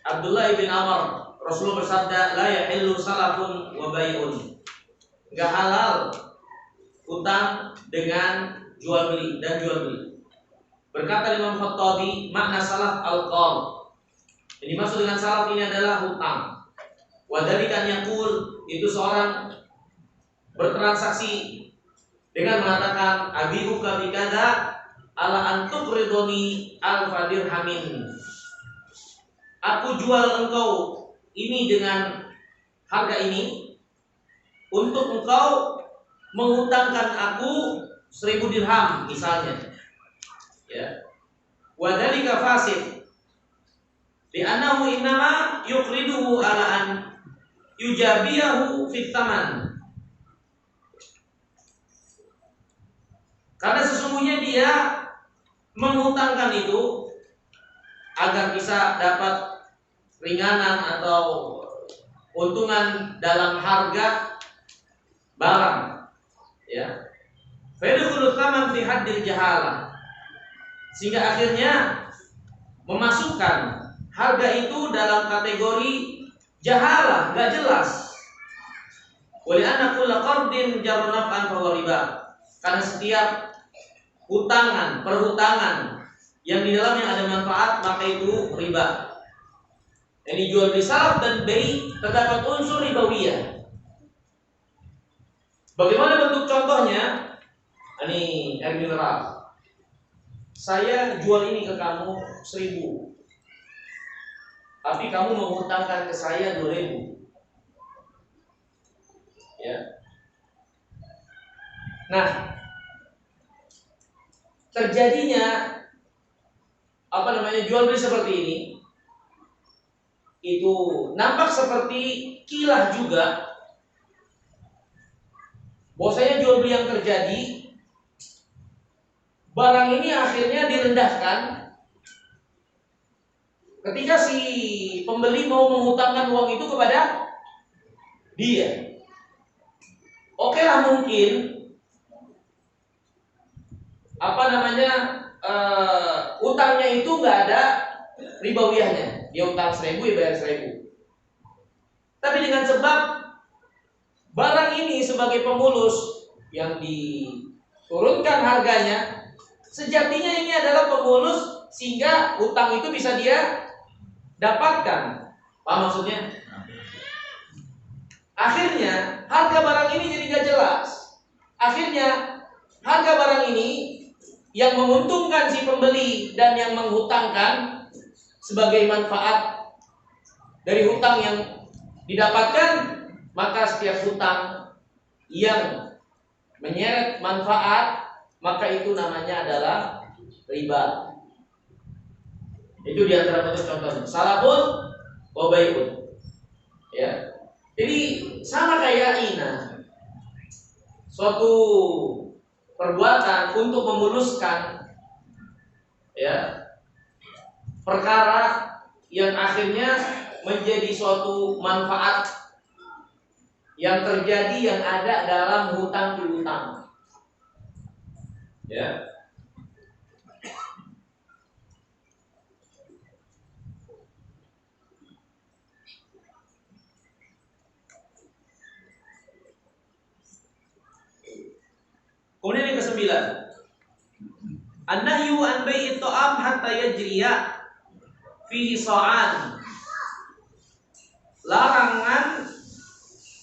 Abdullah bin Amr, Rasulullah bersabda, la yahillu salafun wa bai'un. Enggak halal hutang dengan jual beli dan jual beli. Berkata Imam Khattabi, makna salaf al-qard. Yang dimaksud dengan salaf ini adalah hutang. Wa dzalika yaqul, itu seorang bertransaksi dengan mengatakan abiuka bikada ala antuk ridoni alfa dirhamin. Aku jual engkau ini dengan harga ini untuk engkau menghutangkan aku 1000 dirham misalnya. Ya. Wa dzalika fasid. Li'annahu innama yuqriduhu ala an yujabiyahu fit taman. Karena sesungguhnya dia menghutangkan itu agar bisa dapat ringanan atau keuntungan dalam harga barang, ya. Fayadkhulu tsaman fi haddil jahalah, sehingga akhirnya memasukkan harga itu dalam kategori jahalah, enggak jelas. Wa li anna kullu qardin jarra naf'an fa riba. Karena setiap perhutangan yang di dalamnya ada manfaat, maka itu riba. Ini jual beli salaf dan bei terdapat unsur ribawiyah. Bagaimana bentuk contohnya? Ini air mineral. Saya jual ini ke kamu 1000, tapi kamu menghutangkan ke saya 2000. Ya. Nah, terjadinya jual beli seperti ini itu nampak seperti kilah juga. Bahwasanya jual beli yang terjadi, barang ini akhirnya direndahkan ketika si pembeli mau menghutangkan uang itu kepada dia. Oke lah, mungkin utangnya itu nggak ada ribawiyahnya. Dia utang 1000, ya bayar 1000. Tapi dengan sebab barang ini sebagai pemulus yang diturunkan harganya, sejatinya ini adalah pemulus sehingga utang itu bisa dia dapatkan. Paham maksudnya? Akhirnya harga barang ini jadi nggak jelas. Akhirnya harga barang ini yang menguntungkan si pembeli dan yang menghutangkan sebagai manfaat dari hutang yang didapatkan, maka setiap hutang yang menyeret manfaat, maka itu namanya adalah riba. Itu di antara bentuk contohnya. Salafun wa bai'un. Ya. Jadi sama kayak ina. Suatu perbuatan untuk memuluskan, ya, perkara yang akhirnya menjadi suatu manfaat yang terjadi yang ada dalam hutang piutang. Ya. Kemudian yang ke-9, an-nahyu an bai'i ta'am hatta yajriya fihi sa'an. Larangan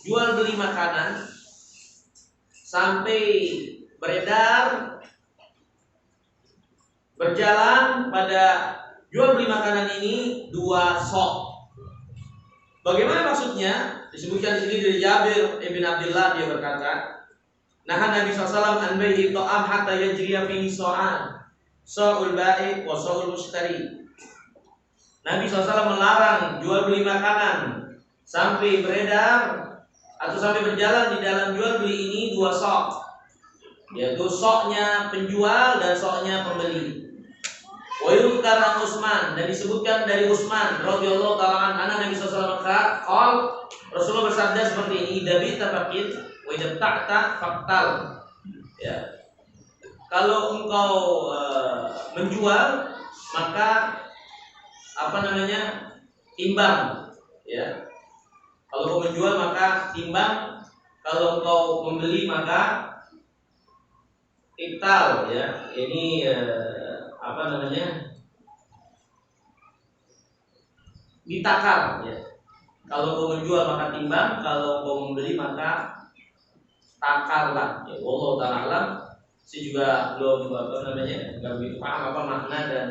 jual beli makanan sampai berjalan pada jual beli makanan ini 2 sok. Bagaimana maksudnya? Disebutkan di sini dari Jabir ibn Abdullah, dia berkata, nah Nabi SAW an bai'i ta'am hatta yajriya fihi sa'an, sa'ul ba'i wa sa'ul mushtari. Nabi SAW melarang jual beli makanan sampai beredar atau sampai berjalan di dalam jual beli ini 2 sok, yaitu soknya penjual dan soknya pembeli. Wa yuzkar Utsman, dan disebutkan dari Utsman radhiyallahu ta'ala anhu Nabi sallallahu alaihi wasallam Rasulullah bersabda seperti ini, idza bitafaqin wa idza ta'ta faqtal. Ya. Kalau engkau menjual, maka timbang, ya. Kalau engkau menjual maka timbang, kalau engkau membeli maka iktal, ya. Ini ditakar, ya. Kalau engkau menjual maka timbang, kalau engkau membeli maka takarlah. Ya, wallahu ta'ala alam. Saya juga belum nggak begitu paham apa makna dan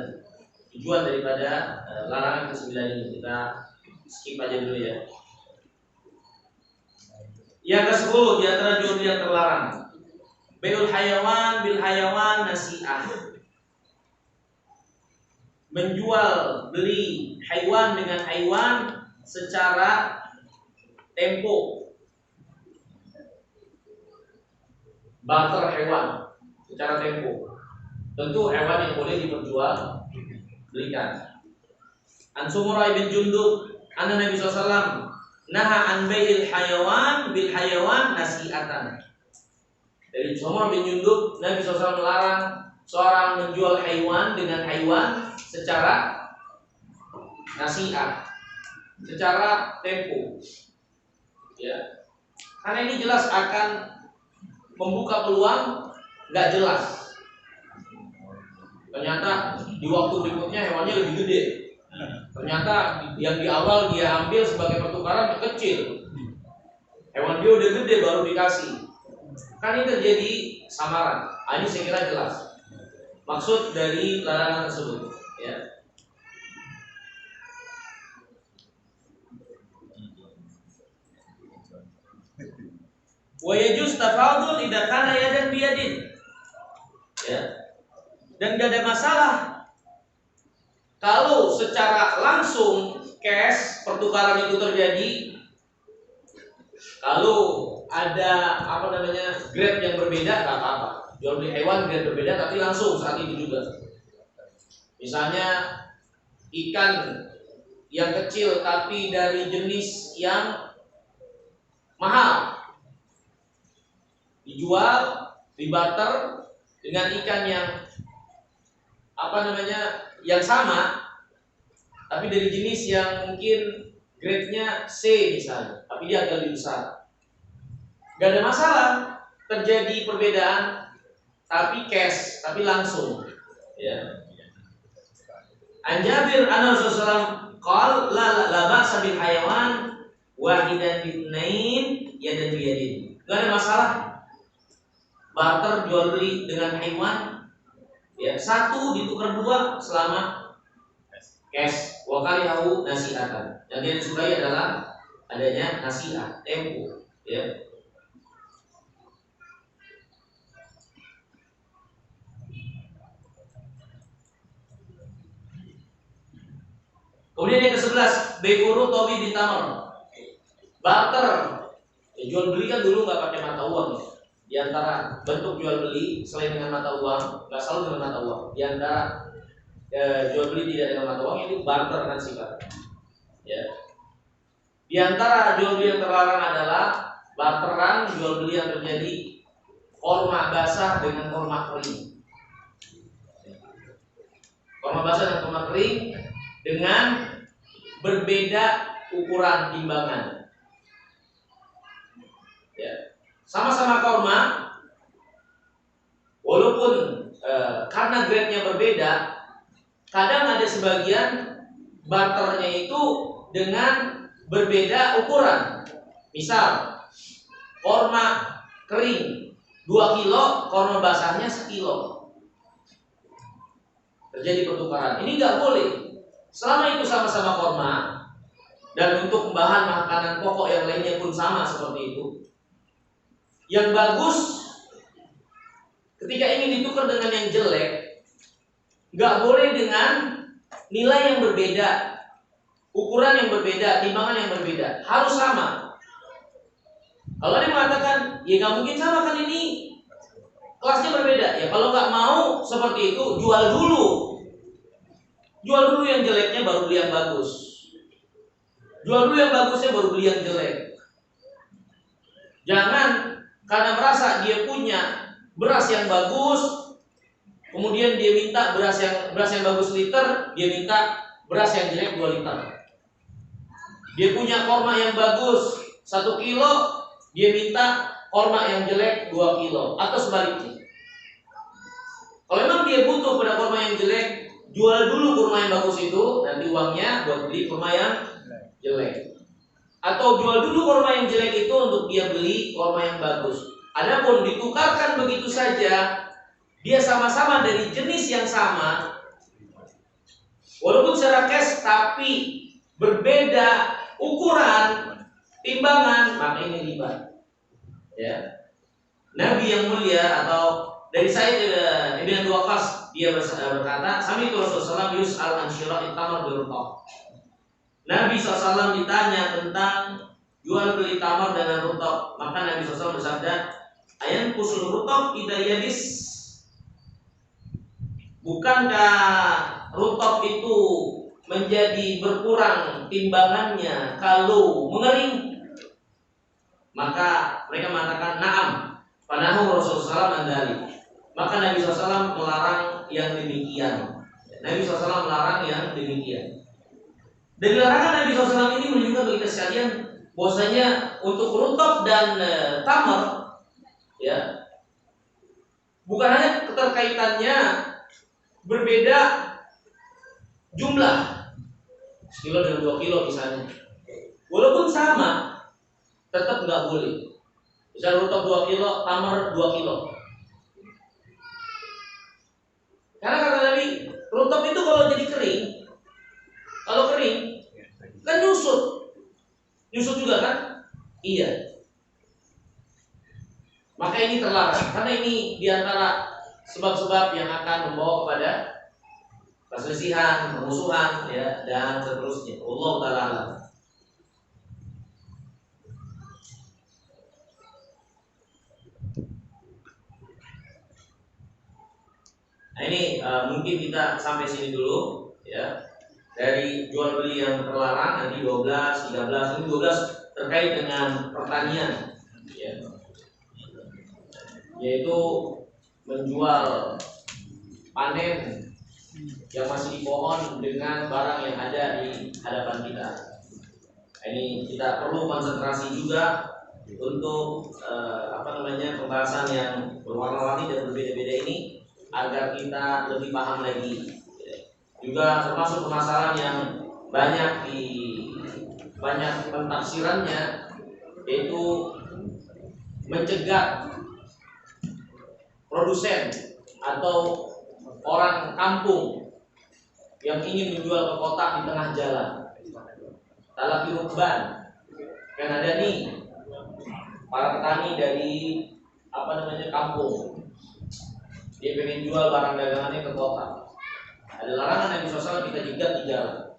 tujuan daripada larangan ke-9 ini. Kita skip aja dulu, ya. Yang ke-10 di antara jual beli yang terlarang, bai'ul hayawan bil hayawan nasi'ah. Menjual beli hewan dengan hewan secara tempo. Barter hewan secara tempo. Tentu hewan yang boleh diperjual belikan. An Sumurah bin Jundub anna Nabi SAW naha an bai'il hayawan bil hayawan nasi'atan. Dari Sumurah bin Jundub, Nabi SAW melarang seorang menjual hewan dengan hewan secara nasi'ah, secara tempo. Ya. Karena ini jelas akan membuka peluang nggak jelas. Ternyata di waktu berikutnya hewannya lebih gede. Ternyata yang di awal dia ambil sebagai pertukaran kecil. Hewan dia udah gede baru dikasih. Kan ini terjadi samaran. Ini saya kira jelas maksud dari larangan tersebut, ya. Wa yajuz tafadul idza kana yadan biyadin. Ya. Dan tidak ada masalah kalau secara langsung cash pertukaran itu terjadi. Kalau ada grade yang berbeda, nggak apa-apa. Jual beli hewan grade berbeda tapi langsung saat itu juga. Misalnya ikan yang kecil tapi dari jenis yang mahal dijual, dibarter dengan ikan yang yang sama tapi dari jenis yang mungkin grade-nya C misalnya, tapi dia agak lebih besar. Gak ada masalah terjadi perbedaan tapi cash, tapi langsung, ya. An Jabir anna Rasulullah qala la ba'sa bil hayawan wahidan bitnain yadan biyadin. Gak ada masalah barter jual beli dengan hewan, ya, satu ditukar dua selama cash. Wa kalihahu nasi'atan. Yang dia disukai adalah adanya nasi'ah, tempo, ya. Kemudian yang ke-11, bai'uru tobi bitamar. Barter, ya, jual beli kan dulu nggak pakai mata uang, ya. Di antara bentuk jual beli selain dengan mata uang, nggak selalu dengan mata uang. Di antara jual beli tidak dengan mata uang itu barter kan sifat. Ya. Di antara jual beli yang terlarang adalah barteran jual beli yang terjadi korma basah dengan korma kering. Korma basah dan korma kering dengan berbeda ukuran timbangan. Ya. Sama-sama korma, walaupun karena grade-nya berbeda, kadang ada sebagian barternya itu dengan berbeda ukuran. Misal, korma kering 2 kilo, korma basahnya 1 kilo. Terjadi pertukaran. Ini nggak boleh. Selama itu sama-sama korma dan untuk bahan makanan pokok yang lainnya pun sama seperti itu. Yang bagus ketika ingin ditukar dengan yang jelek, nggak boleh dengan nilai yang berbeda, ukuran yang berbeda, timbangan yang berbeda, harus sama. Kalau dia mengatakan, ya nggak mungkin sama kan ini kelasnya berbeda, ya kalau nggak mau seperti itu jual dulu. Jual dulu yang jeleknya baru beli yang bagus. Jual dulu yang bagusnya baru beli yang jelek. Jangan karena merasa dia punya beras yang bagus, kemudian dia minta beras yang bagus liter, dia minta beras yang jelek 2 liter. Dia punya korma yang bagus 1 kilo, dia minta korma yang jelek 2 kilo, atau sebaliknya. Kalau memang dia butuh pada korma yang jelek, jual dulu kurma yang bagus itu, nanti uangnya buat beli kurma yang jelek. Atau jual dulu kurma yang jelek itu untuk dia beli kurma yang bagus. Adapun ditukarkan begitu saja, dia sama-sama dari jenis yang sama, walaupun secara cash tapi berbeda ukuran, timbangan, maka ini riba. Ya. Nabi yang mulia atau dari Sa'id Ibn Abi Waqqas, dia berkata, "Sami'tu Rasulullah yus'al an syira'i tamar bil rutab." Nabi SAW ditanya tentang jual beli tamar dengan rutab, maka Nabi SAW bersabda, "Ayan kusul rutab idza yadis." Bukankah rutab itu menjadi berkurang timbangannya kalau mengering? Maka mereka mengatakan, "Na'am." Panahu Rasulullah SAW. Maka Nabi SAW melarang yang demikian. Nabi SAW melarang yang demikian. Dari larangan Nabi SAW ini menunjukkan bagi kita sekalian bahwasanya untuk rutab dan tamar, ya, bukan hanya keterkaitannya berbeda jumlah, 1 kilo dengan 2 kilo misalnya, walaupun sama, tetap nggak boleh. Misalnya rutab 2 kilo, tamar 2 kilo. Karena kata Nabi, rutab itu kalau jadi kering, kan nyusut juga kan? Iya. Maka ini terlarang, karena ini diantara sebab-sebab yang akan membawa kepada perselisihan, permusuhan, ya, dan seterusnya. Allah Ta'ala. Nah ini mungkin kita sampai sini dulu, ya. Dari jual beli yang terlarang nanti 12, 13, ini 12 terkait dengan pertanian, ya. Yaitu menjual panen yang masih di pohon dengan barang yang ada di hadapan kita. Ini kita perlu konsentrasi juga untuk pembahasan yang berwarna-warni dan berbeda-beda ini, agar kita lebih paham lagi. Juga termasuk permasalahan yang banyak pentafsirannya, yaitu mencegah produsen atau orang kampung yang ingin menjual ke kota di tengah jalan. Talaki rukban, kan ada nih para petani dari kampung, dia pengen jual barang dagangannya ke kota. Ada larangan Nabi SAW kita jegat di jalan.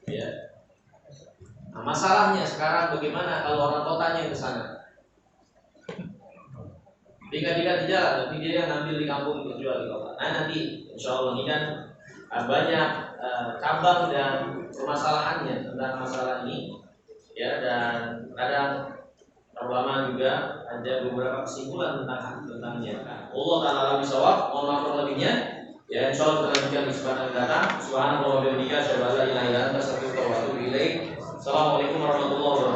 Ya. Nah, masalahnya sekarang bagaimana kalau orang kotanya yang ke sana? Digat-digat di jalan, tapi dia yang ngambil di kampung untuk jual di kota. Nah nanti insya Allah ini kan banyak cabang dan permasalahannya tentang masalah ini, ya, dan kadang ulama juga ada beberapa kesimpulan tentangnya. Allah Ta'ala bisawab, mohon maaf terlebihnya. Ya, insya Allah kita lanjutkan di kesempatan datang. Subhanallah wa bihamdihi, asyhadu an la ilaha illa anta, astaghfiruka wa atubu ilaik. Assalamualaikum warahmatullahi wabarakatuh.